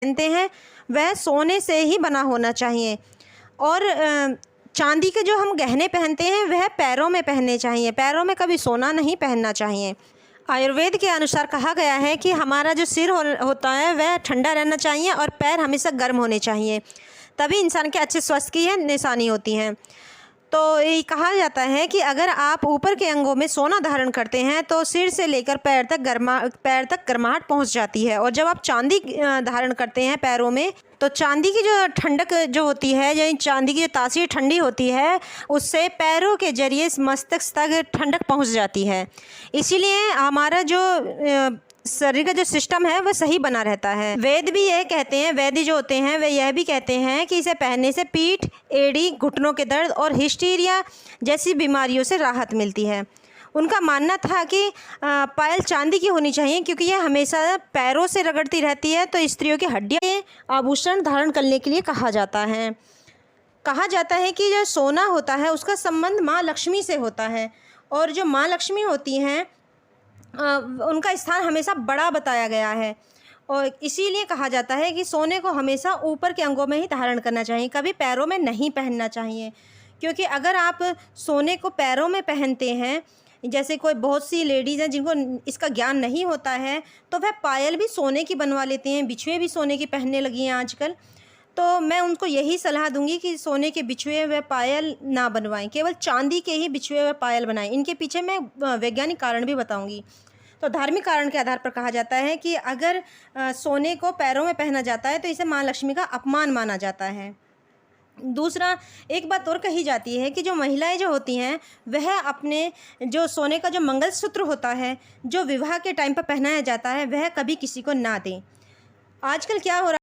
पहनते हैं वह सोने से ही बना होना चाहिए। और चांदी के जो हम गहने पहनते हैं वह पैरों में पहनने चाहिए, पैरों में कभी सोना नहीं पहनना चाहिए। आयुर्वेद के अनुसार कहा गया है कि हमारा जो सिर होता है वह ठंडा रहना चाहिए और पैर हमेशा गर्म होने चाहिए, तभी इंसान के अच्छे स्वास्थ्य की निशानी होती हैं। तो ये कहा जाता है कि अगर आप ऊपर के अंगों में सोना धारण करते हैं तो सिर से लेकर पैर तक गर्माहट पहुंच जाती है। और जब आप चांदी धारण करते हैं पैरों में, तो चांदी की जो ठंडक जो होती है, यानी चांदी की जो तासीर ठंडी होती है, उससे पैरों के जरिए मस्तिष्क तक ठंडक पहुंच जाती है। इसीलिए हमारा जो शरीर का जो सिस्टम है वह सही बना रहता है। वैद्य भी यह कहते हैं, वैद्य जो होते हैं वे यह भी कहते हैं कि इसे पहनने से पीठ, एड़ी, घुटनों के दर्द और हिस्टीरिया जैसी बीमारियों से राहत मिलती है। उनका मानना था कि पायल चांदी की होनी चाहिए क्योंकि यह हमेशा पैरों से रगड़ती रहती है, तो स्त्रियों की हड्डियाँ आभूषण धारण करने के लिए कहा जाता है। कहा जाता है कि जो सोना होता है उसका संबंध माँ लक्ष्मी से होता है, और जो माँ लक्ष्मी होती हैं उनका स्थान हमेशा बड़ा बताया गया है। और इसीलिए कहा जाता है कि सोने को हमेशा ऊपर के अंगों में ही धारण करना चाहिए, कभी पैरों में नहीं पहनना चाहिए। क्योंकि अगर आप सोने को पैरों में पहनते हैं, जैसे कोई बहुत सी लेडीज़ हैं जिनको इसका ज्ञान नहीं होता है, तो वह पायल भी सोने की बनवा लेती हैं, बिछुए भी सोने की पहनने लगी हैं आजकल। तो मैं उनको यही सलाह दूंगी कि सोने के बिछुए व पायल ना बनवाएं, केवल चांदी के ही बिछुए व पायल बनाएं। इनके पीछे मैं वैज्ञानिक कारण भी बताऊंगी। तो धार्मिक कारण के आधार पर कहा जाता है कि अगर सोने को पैरों में पहना जाता है तो इसे माँ लक्ष्मी का अपमान माना जाता है। दूसरा, एक बात और कही जाती है कि जो महिलाएं जो होती हैं वह अपने जो सोने का जो मंगलसूत्र होता है, जो विवाह के टाइम पर पहनाया जाता है, वह कभी किसी को ना दें। आजकल क्या हो रहा